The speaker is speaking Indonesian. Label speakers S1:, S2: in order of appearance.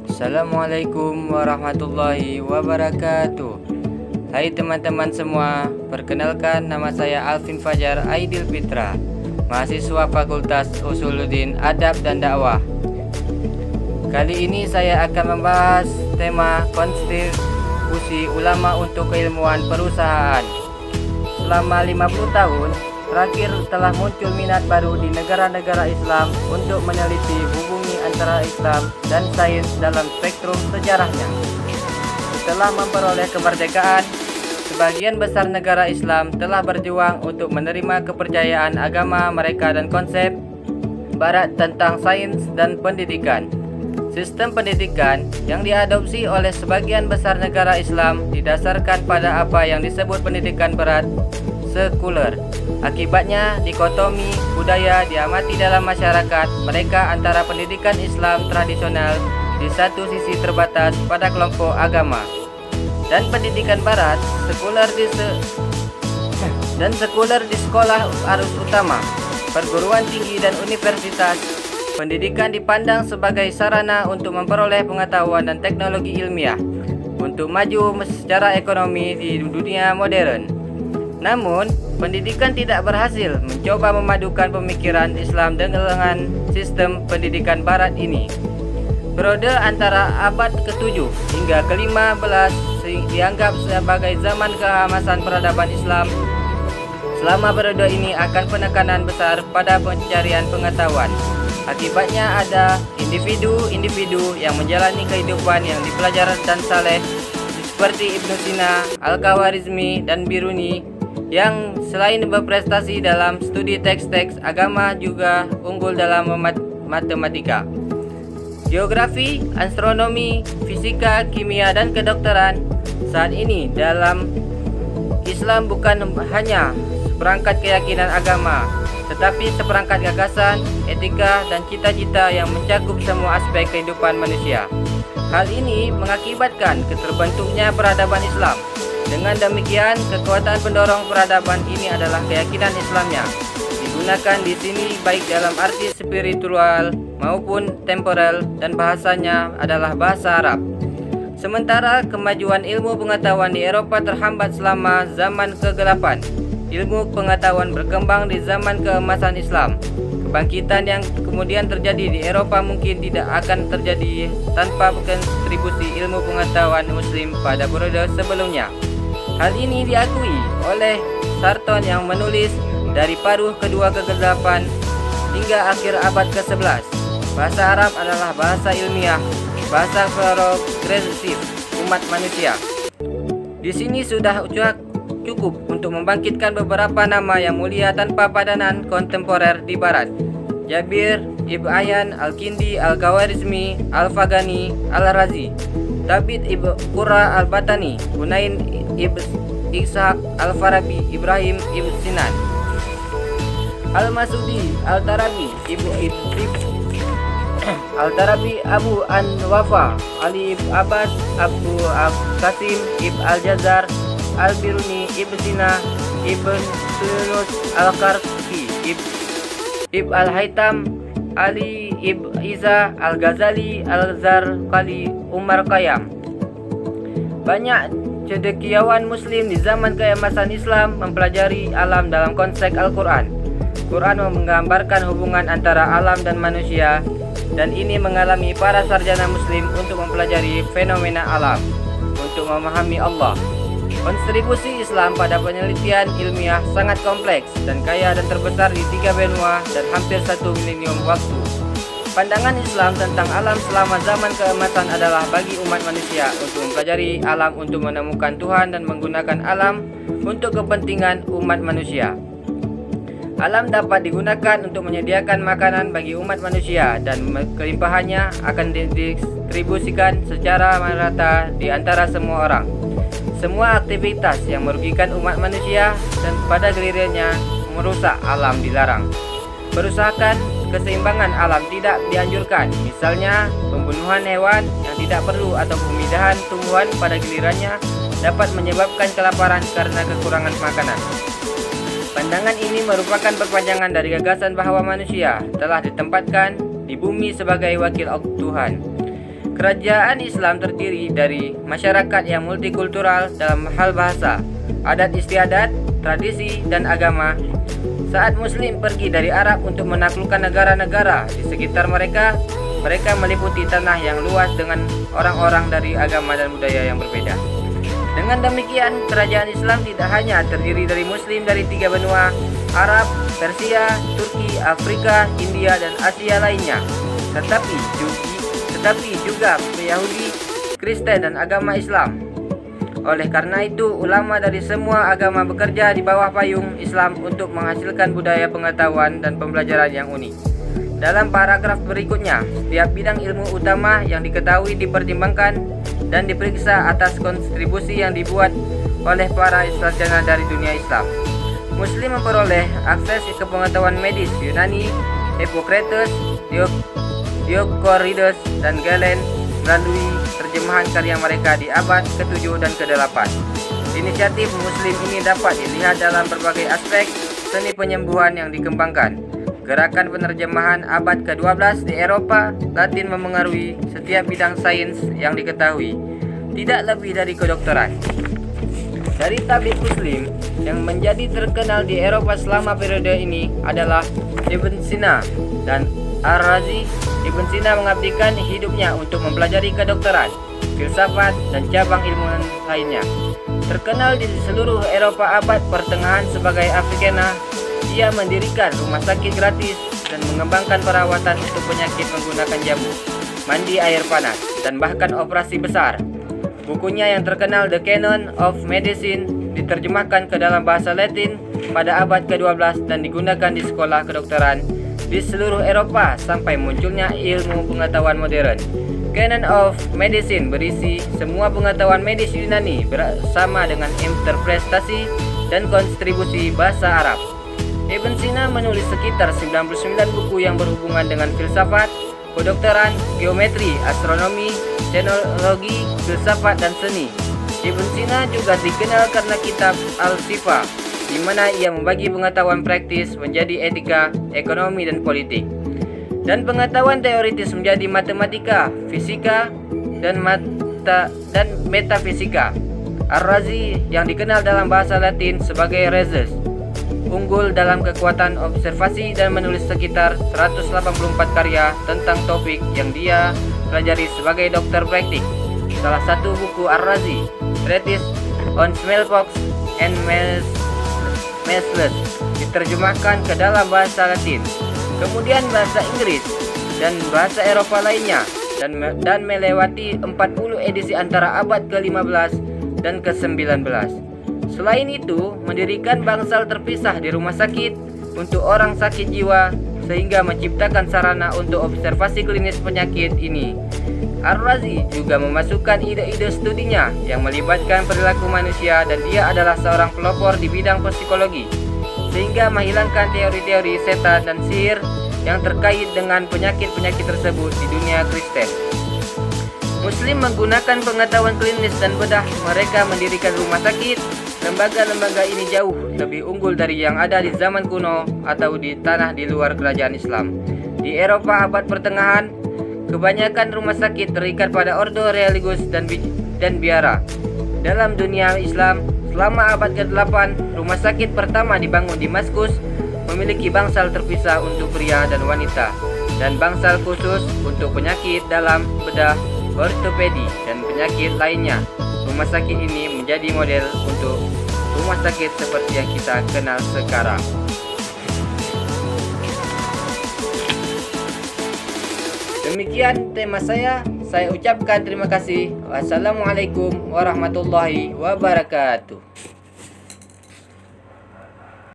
S1: Assalamualaikum warahmatullahi wabarakatuh. Hai teman-teman semua, perkenalkan nama saya Alvin Fajar Aidil Fitra, mahasiswa Fakultas Usuluddin Adab dan Dakwah. Kali ini saya akan membahas tema kontribusi ulama untuk keilmuan perusahaan. Selama 50 tahun terakhir telah muncul minat baru di negara-negara Islam untuk meneliti hubungan antara Islam dan sains dalam spektrum sejarahnya. Setelah memperoleh kemerdekaan, sebagian besar negara Islam telah berjuang untuk menerima kepercayaan agama mereka dan konsep Barat tentang sains dan pendidikan. Sistem pendidikan yang diadopsi oleh sebagian besar negara Islam didasarkan pada apa yang disebut pendidikan Barat sekuler. Akibatnya, dikotomi budaya diamati dalam masyarakat mereka antara pendidikan Islam tradisional di satu sisi terbatas pada kelompok agama dan pendidikan Barat sekuler di sekolah arus utama, perguruan tinggi dan universitas. Pendidikan dipandang sebagai sarana untuk memperoleh pengetahuan dan teknologi ilmiah untuk maju secara ekonomi di dunia modern. Namun, pendidikan tidak berhasil mencoba memadukan pemikiran Islam dengan sistem pendidikan Barat ini. Periode antara abad ke-7 hingga ke-15 dianggap sebagai zaman keemasan peradaban Islam. Selama periode ini akan penekanan besar pada pencarian pengetahuan. Akibatnya ada individu-individu yang menjalani kehidupan yang dipelajari dan saleh seperti Ibnu Sina, Al-Khawarizmi, dan Biruni, yang selain berprestasi dalam studi teks-teks agama juga unggul dalam matematika, geografi, astronomi, fisika, kimia, dan kedokteran. Saat ini dalam Islam bukan hanya seperangkat keyakinan agama, tetapi seperangkat gagasan, etika, dan cita-cita yang mencakup semua aspek kehidupan manusia. Hal ini mengakibatkan terbentuknya peradaban Islam. Dengan demikian, kekuatan pendorong peradaban ini adalah keyakinan Islamnya. Digunakan di sini baik dalam arti spiritual maupun temporal, dan bahasanya adalah bahasa Arab. Sementara kemajuan ilmu pengetahuan di Eropa terhambat selama zaman kegelapan, ilmu pengetahuan berkembang di zaman keemasan Islam. Kebangkitan yang kemudian terjadi di Eropa mungkin tidak akan terjadi tanpa kontribusi ilmu pengetahuan Muslim pada periode sebelumnya. Hal ini diakui oleh Sarton yang menulis dari paruh kedua kegelapan hingga akhir abad ke-11. Bahasa Arab adalah bahasa ilmiah, bahasa progresif umat manusia. Di sini sudah cukup untuk membangkitkan beberapa nama yang mulia tanpa padanan kontemporer di Barat. Jabir, Ibn Ayyan, Al-Kindi, Al-Khawarizmi, Al-Fagani, Al-Razi, Thabit Ibn Qurra Al-Batani, Hunain Ibn Ishaq, Al-Farabi, Ibrahim Ibn Sinan, Al-Masudi, Al-Tarabi, Al-Tarabi, Abu An-Wafa, Ali Ibn Abbas, Abu Qasim, Ibn Al-Jazar, Al-Biruni, Ibn Sina, Ibn Sunus, Al-Qarqi, Ibn Al-Haytam, Ali Ibn Isa, Al-Ghazali, Al-Zarqali, Umar Khayyam. Banyak cendekiawan Muslim di zaman keemasan Islam mempelajari alam dalam konteks Al-Quran. Quran menggambarkan hubungan antara alam dan manusia, dan ini mengalami para sarjana Muslim untuk mempelajari fenomena alam, untuk memahami Allah. Kontribusi Islam pada penelitian ilmiah sangat kompleks dan kaya dan terbesar di 3 benua dan hampir 1 milenium waktu. Pandangan Islam tentang alam selama zaman keemasan adalah bagi umat manusia untuk mempelajari alam untuk menemukan Tuhan dan menggunakan alam untuk kepentingan umat manusia. Alam dapat digunakan untuk menyediakan makanan bagi umat manusia, dan kelimpahannya akan didistribusikan secara merata di antara semua orang. Semua aktivitas yang merugikan umat manusia dan pada gilirannya merusak alam dilarang. Perusakan keseimbangan alam tidak dianjurkan, misalnya pembunuhan hewan yang tidak perlu atau pemindahan tumbuhan pada gilirannya dapat menyebabkan kelaparan karena kekurangan makanan. Pandangan ini merupakan perpanjangan dari gagasan bahwa manusia telah ditempatkan di di bumi sebagai wakil Tuhan. Kerajaan Islam terdiri dari masyarakat yang multikultural dalam hal bahasa, adat istiadat, tradisi, dan agama. Saat Muslim pergi dari Arab untuk menaklukkan negara-negara di sekitar mereka, mereka meliputi tanah yang luas dengan orang-orang dari agama dan budaya yang berbeda. Dengan demikian, kerajaan Islam tidak hanya terdiri dari Muslim dari 3 benua, Arab, Persia, Turki, Afrika, India, dan Asia lainnya, tetapi juga Yahudi, Kristen, dan agama Islam. Oleh karena itu, ulama dari semua agama bekerja di bawah payung Islam untuk menghasilkan budaya pengetahuan dan pembelajaran yang unik. Dalam paragraf berikutnya, setiap bidang ilmu utama yang diketahui dipertimbangkan dan diperiksa atas kontribusi yang dibuat oleh para sarjana dari dunia Islam. Muslim memperoleh akses ke pengetahuan medis Yunani, Hippocrates, Dioscorides, dan Galen melalui terjemahan karya mereka di abad ke-7 dan ke-8. Inisiatif Muslim ini dapat dilihat dalam berbagai aspek seni penyembuhan yang dikembangkan. Gerakan penerjemahan abad ke-12 di Eropa Latin memengaruhi setiap bidang sains yang diketahui, tidak lebih dari kedokteran. Dari tabib Muslim yang menjadi terkenal di Eropa selama periode ini adalah Ibn Sina dan Ar-Razi. Ibn Sina mengabdikan hidupnya untuk mempelajari kedokteran, filsafat, dan cabang ilmu lainnya. Terkenal di seluruh Eropa abad pertengahan sebagai Avicenna, ia mendirikan rumah sakit gratis dan mengembangkan perawatan untuk penyakit menggunakan jamu, mandi air panas, dan bahkan operasi besar. Bukunya yang terkenal The Canon of Medicine diterjemahkan ke dalam bahasa Latin pada abad ke-12 dan digunakan di sekolah kedokteran di seluruh Eropa sampai munculnya ilmu pengetahuan modern. Canon of Medicine berisi semua pengetahuan medis Yunani bersama dengan interpretasi dan kontribusi bahasa Arab. Ibn Sina menulis sekitar 99 buku yang berhubungan dengan filsafat, kedokteran, geometri, astronomi, teknologi, filsafat, dan seni. Ibn Sina juga dikenal karena kitab Al-Shifa, di mana ia membagi pengetahuan praktis menjadi etika, ekonomi, dan politik, dan pengetahuan teoritis menjadi matematika, fisika, dan metafisika. Ar-Razi yang dikenal dalam bahasa Latin sebagai Rhazes, unggul dalam kekuatan observasi dan menulis sekitar 184 karya tentang topik yang dia pelajari sebagai dokter praktik. Salah satu buku Ar-Razi, Treatise on Smallpox and Measles, diterjemahkan ke dalam bahasa Latin, kemudian bahasa Inggris dan bahasa Eropa lainnya, dan melewati 40 edisi antara abad ke-15 dan ke-19. Selain itu, mendirikan bangsal terpisah di rumah sakit untuk orang sakit jiwa sehingga menciptakan sarana untuk observasi klinis penyakit ini. Ar-Razi juga memasukkan ide-ide studinya yang melibatkan perilaku manusia, dan dia adalah seorang pelopor di bidang psikologi, sehingga menghilangkan teori-teori setan dan sihir yang terkait dengan penyakit-penyakit tersebut di dunia Kristen. Muslim menggunakan pengetahuan klinis dan bedah mereka mendirikan rumah sakit. Lembaga-lembaga ini jauh lebih unggul dari yang ada di zaman kuno atau di tanah di luar kerajaan Islam. Di Eropa abad pertengahan, kebanyakan rumah sakit terikat pada ordo religius dan biara. Dalam dunia Islam, selama abad ke-8, rumah sakit pertama dibangun di Damaskus memiliki bangsal terpisah untuk pria dan wanita, dan bangsal khusus untuk penyakit dalam, bedah, ortopedi, dan penyakit lainnya. Rumah sakit ini menjadi model untuk rumah sakit seperti yang kita kenal sekarang. Demikian tema saya ucapkan terima kasih. Wassalamualaikum warahmatullahi wabarakatuh.